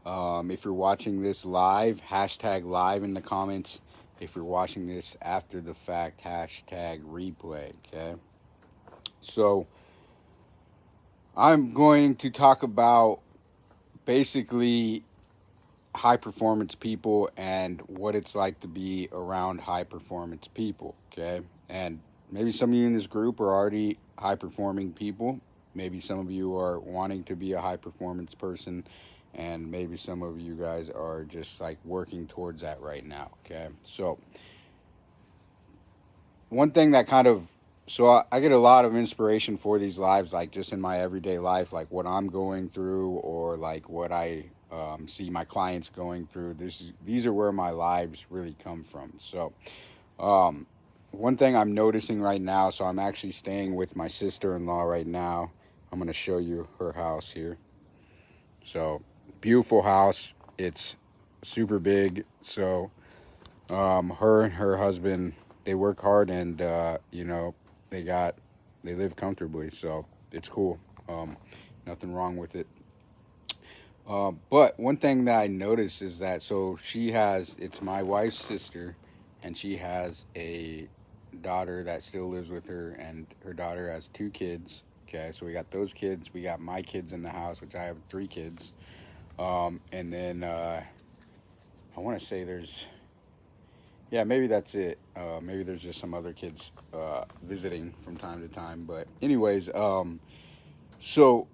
If you're watching this live, hashtag live in the comments. If you're watching this after the fact, hashtag replay. Okay. So I'm going to talk about basically high performance people and what it's like to be around high performance people. Okay. And maybe some of you in this group are already high performing people. Maybe some of you are wanting to be a high performance person. And maybe some of you guys are just like working towards that right now. Okay. So, one thing that kind of I get a lot of inspiration for these lives, like just in my everyday life, like what I'm going through, or like what I see my clients going through. These are where my lives really come from. So, um, one thing I'm noticing right now. So I'm actually staying with my sister-in-law right now. I'm gonna show you her house here. So beautiful house. It's super big. So her and her husband, they work hard, and they got they live comfortably, so it's cool. Nothing wrong with it. But one thing that I noticed is that, so it's my wife's sister, and she has a daughter that still lives with her, and her daughter has two kids. Okay, so we got those kids. We got my kids in the house, which I have three kids. And then I want to say there's Yeah, maybe that's it. Maybe there's just some other kids visiting from time to time. But anyways, so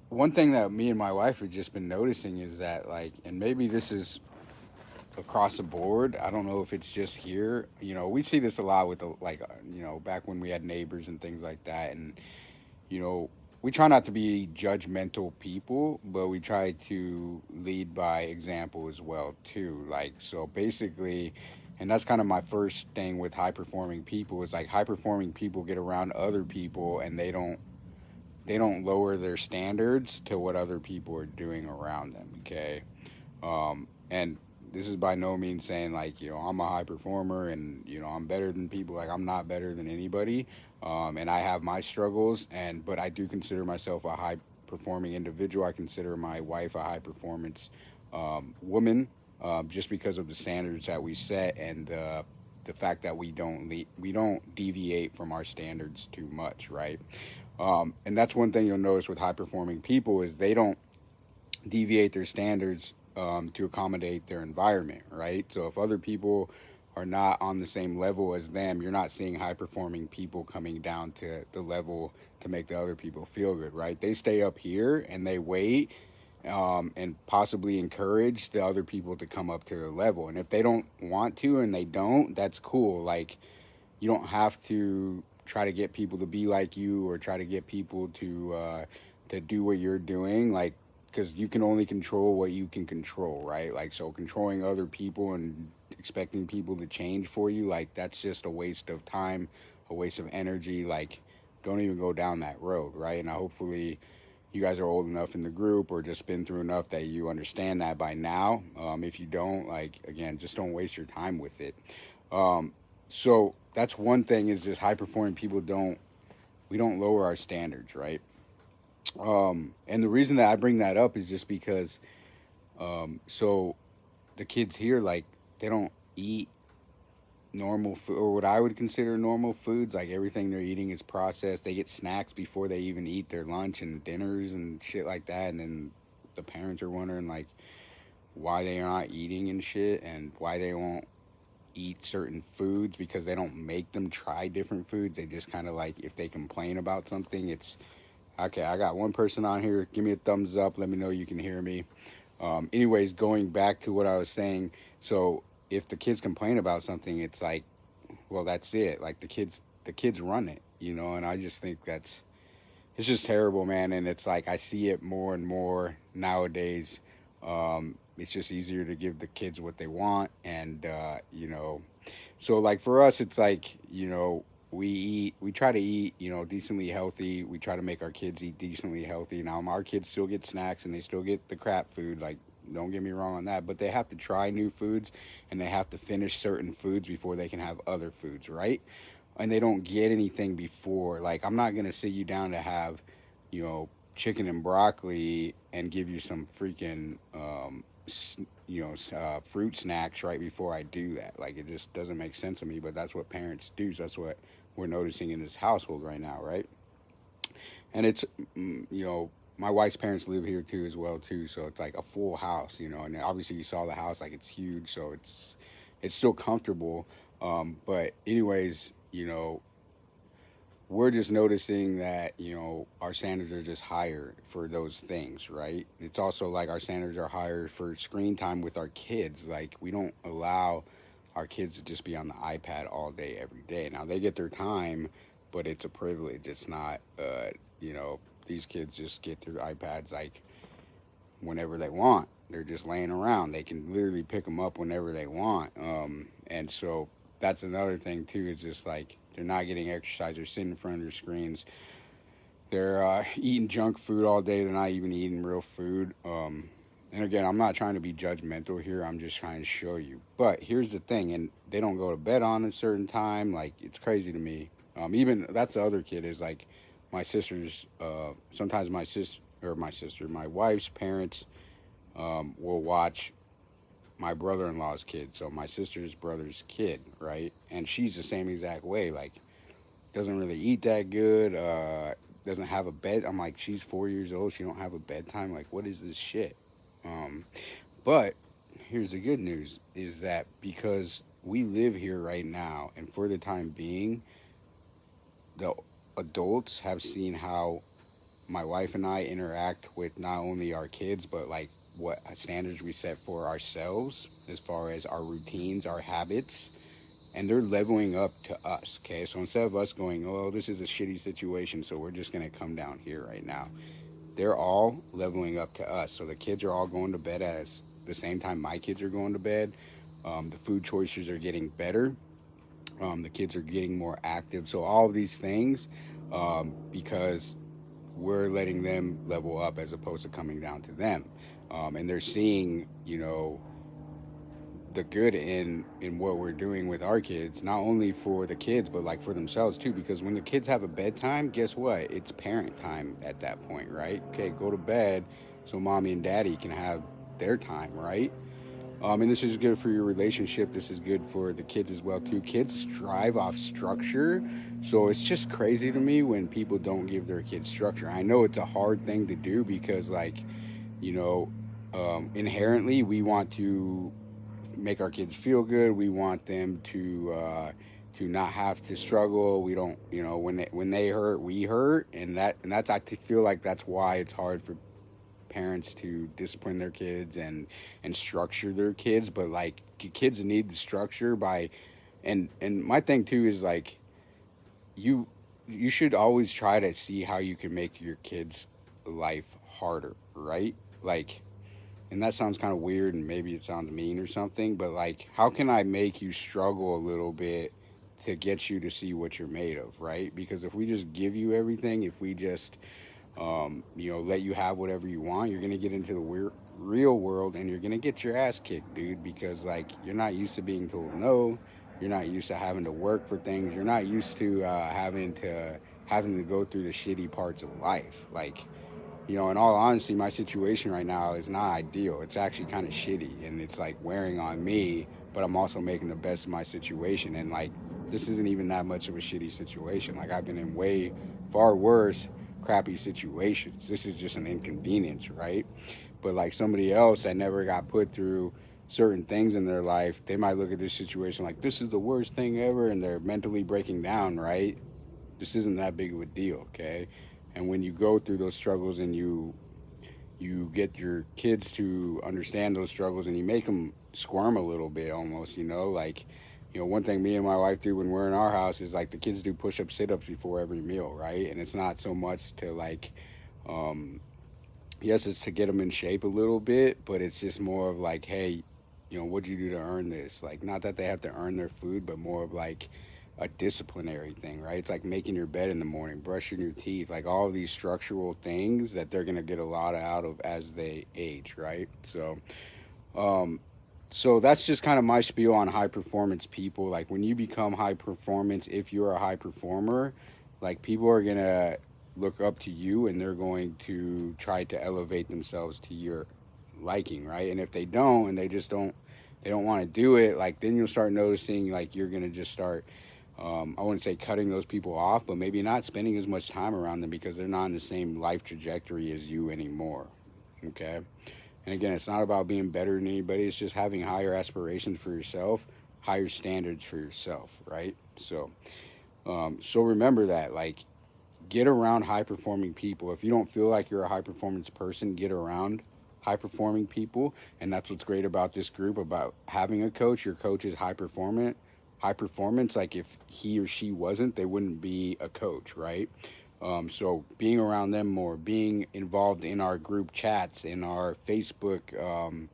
one thing that me and my wife have just been noticing is that, like, and maybe this is across the board. I don't know if it's just here. We see this a lot with back when we had neighbors and things like that, and you know, we try not to be judgmental people, but we try to lead by example as well too. Like, so basically, and that's kind of my first thing with high performing people, is like high performing people get around other people, and they don't lower their standards to what other people are doing around them. Okay. And this is by no means saying, like, I'm a high performer and I'm better than people. Like, I'm not better than anybody, and I have my struggles, but I do consider myself a high performing individual. I consider my wife a high performance woman, just because of the standards that we set, and the fact that we don't deviate from our standards too much, right? And that's one thing you'll notice with high performing people, is they don't deviate their standards to accommodate their environment, right? So if other people are not on the same level as them, you're not seeing high performing people coming down to the level to make the other people feel good, right? They stay up here and they wait, and possibly encourage the other people to come up to their level. And if they don't want to, and they don't, that's cool. Like, you don't have to try to get people to be like you, or try to get people to do what you're doing, like, because you can only control what you can control, right? Like, so controlling other people and expecting people to change for you, like, that's just a waste of time, a waste of energy. Like, don't even go down that road, right? And hopefully you guys are old enough in the group, or just been through enough that you understand that by now. If you don't, like, again, just don't waste your time with it. um, so that's one thing, is just high performing people don't we don't lower our standards, right? And the reason that I bring that up is just because, so the kids here, like, they don't eat normal food, or what I would consider normal foods. Like, everything they're eating is processed. They get snacks before they even eat their lunch and dinners and shit like that. And then the parents are wondering, like, why they are not eating and shit, and why they won't eat certain foods, because they don't make them try different foods. They just kind of, like, if they complain about something, it's okay. I got one person on here. Give me a thumbs up. Let me know you can hear me. Anyways, going back to what I was saying. So if the kids complain about something, it's like, well, that's it. Like, the kids run it, and I just think it's just terrible, man. And it's like, I see it more and more nowadays. It's just easier to give the kids what they want, and so, like, for us, it's like, we try to eat, decently healthy. We try to make our kids eat decently healthy. Now, our kids still get snacks, and they still get the crap food. Like, don't get me wrong on that, but they have to try new foods, and they have to finish certain foods before they can have other foods, right? And they don't get anything before. Like, I'm not gonna sit you down to have, you know, chicken and broccoli and give you some freaking fruit snacks right before I do that. Like, it just doesn't make sense to me, but that's what parents do. So that's what we're noticing in this household right now, right? And it's my wife's parents live here too as well too, so it's like a full house, and obviously you saw the house, like it's huge, so it's still comfortable. But anyways, we're just noticing that our standards are just higher for those things, right? It's also like our standards are higher for screen time with our kids. Like, we don't allow our kids to just be on the iPad all day every day. Now they get their time, but it's a privilege. It's not these kids just get their iPads like whenever they want. They're just laying around. They can literally pick them up whenever they want. And so that's another thing too. Is just like they're not getting exercise. They're sitting in front of their screens. They're eating junk food all day. They're not even eating real food. And again, I'm not trying to be judgmental here. I'm just trying to show you. But here's the thing, and they don't go to bed on a certain time. Like, it's crazy to me. Even that's the other kid is like my sister's. Sometimes my wife's parents will watch my brother-in-law's kid, so my sister's brother's kid, right? And she's the same exact way. Like, doesn't really eat that good. Doesn't have a bed. I'm like, she's 4 years old. She don't have a bedtime. Like, what is this shit? Um, but here's the good news: is that because we live here right now, and for the time being, the adults have seen how my wife and I interact with not only our kids, but like what standards we set for ourselves as far as our routines, our habits, and they're leveling up to us. Okay, so instead of us going, "Oh, this is a shitty situation, so we're just gonna come down here right now," they're all leveling up to us. So the kids are all going to bed at the same time my kids are going to bed. The food choices are getting better. The kids are getting more active. So all of these things, because we're letting them level up as opposed to coming down to them. And they're seeing, the good in what we're doing with our kids, not only for the kids, but like for themselves too. Because when the kids have a bedtime, guess what? It's parent time at that point, right? Okay, go to bed so mommy and daddy can have their time, right? And this is good for your relationship. This is good for the kids as well too. Kids thrive off structure, so it's just crazy to me when people don't give their kids structure. I know it's a hard thing to do because, like, you know, inherently we want to make our kids feel good. We want them to not have to struggle. We don't, when they hurt, we hurt, and that's feel like that's why it's hard for parents to discipline their kids and structure their kids. But like, kids need the structure by, and my thing too is like, you you should always try to see how you can make your kids life harder, right? Like, and that sounds kind of weird and maybe it sounds mean or something, but like, how can I make you struggle a little bit to get you to see what you're made of, right? Because if we just give you everything, if we just let you have whatever you want, you're gonna get into the real world and you're gonna get your ass kicked, dude. Because like, you're not used to being told no, you're not used to having to work for things, you're not used to having to go through the shitty parts of life. Like, in all honesty, my situation right now is not ideal. It's actually kind of shitty and it's like wearing on me, but I'm also making the best of my situation. And like, this isn't even that much of a shitty situation. Like, I've been in way far worse crappy situations. This is just an inconvenience, right? But like, somebody else that never got put through certain things in their life, they might look at this situation like this is the worst thing ever and they're mentally breaking down, right? This isn't that big of a deal, okay? And when you go through those struggles and you get your kids to understand those struggles and you make them squirm a little bit almost, like, one thing me and my wife do when we're in our house is like the kids do push-up sit-ups before every meal, right? And it's not so much to like, um, yes, it's to get them in shape a little bit, but it's just more of like, hey, what'd you do to earn this? Like, not that they have to earn their food, but more of like a disciplinary thing, right? It's like making your bed in the morning, brushing your teeth, like all of these structural things that they're gonna get a lot out of as they age, right? Um, so that's just kind of my spiel on high performance people. Like, when you become high performance, if you're a high performer, like, people are gonna look up to you, and they're going to try to elevate themselves to your liking, right? And if they don't, and they don't want to do it, like then you'll start noticing like you're gonna just start. I wouldn't say cutting those people off, but maybe not spending as much time around them because they're not in the same life trajectory as you anymore. Okay. And again, it's not about being better than anybody. It's just having higher aspirations for yourself, higher standards for yourself, right? So remember that, like, get around high performing people. If you don't feel like you're a high performance person, get around high performing people. And that's what's great about this group, about having a coach. Your coach is high performance. Like if he or she wasn't, they wouldn't be a coach, right? So being around them more, being involved in our group chats, in our Facebook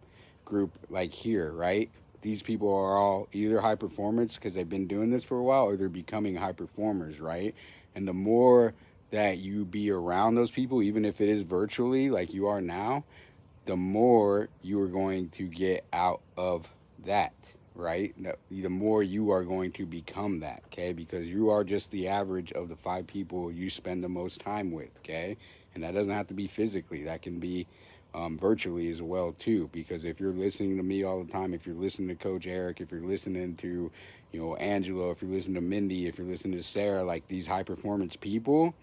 group, like here, right? These people are all either high performance because they've been doing this for a while, or they're becoming high performers, right? And the more that you be around those people, even if it is virtually like you are now, the more you are going to get out of that, right? The more you are going to become that, okay? Because you are just the average of the 5 people you spend the most time with, okay? And that doesn't have to be physically, that can be virtually as well too. Because if you're listening to me all the time, if you're listening to Coach Eric, if you're listening to, you know, Angelo, if you're listening to Mindy, if you're listening to Sarah, like these high performance people,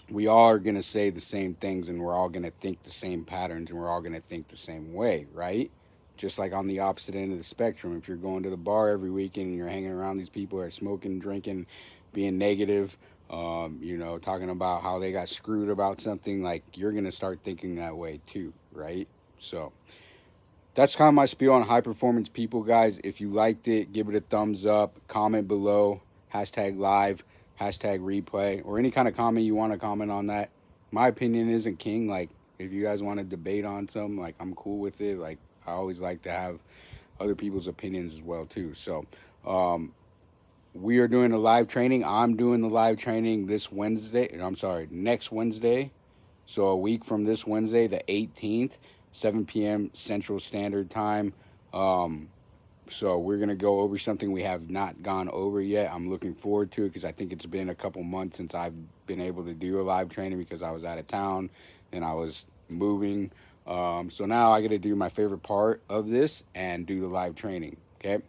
we all are going to say the same things, and we're all going to think the same patterns, and we're all going to think the same way, right? Just like on the opposite end of the spectrum, if you're going to the bar every weekend and you're hanging around these people who are smoking, drinking, being negative, you know, talking about how they got screwed about something, like you're going to start thinking that way too, right? So that's kind of my spiel on high performance people, guys. If you liked it, give it a thumbs up, comment below, hashtag live, hashtag replay, or any kind of comment you want to comment on that. My opinion isn't king. Like, if you guys want to debate on something, like, I'm cool with it. Like, I always like to have other people's opinions as well, too. So, we are doing a live training. I'm doing the live training this Wednesday. I'm sorry, next Wednesday. So a week from this Wednesday, the 18th, 7 p.m. Central Standard Time. So we're going to go over something we have not gone over yet. I'm looking forward to it because I think it's been a couple months since I've been able to do a live training because I was out of town and I was moving. So now I got to do my favorite part of this and do the live training. Okay.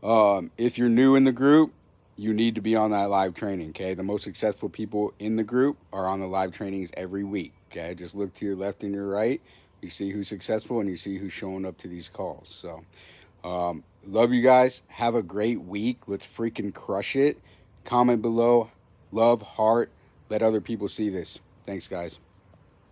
If you're new in the group, you need to be on that live training, okay? The most successful people in the group are on the live trainings every week, okay? Just look to your left and your right. You see who's successful and you see who's showing up to these calls. So, love you guys. Have a great week. Let's freaking crush it. Comment below. Love, heart. Let other people see this. Thanks, guys.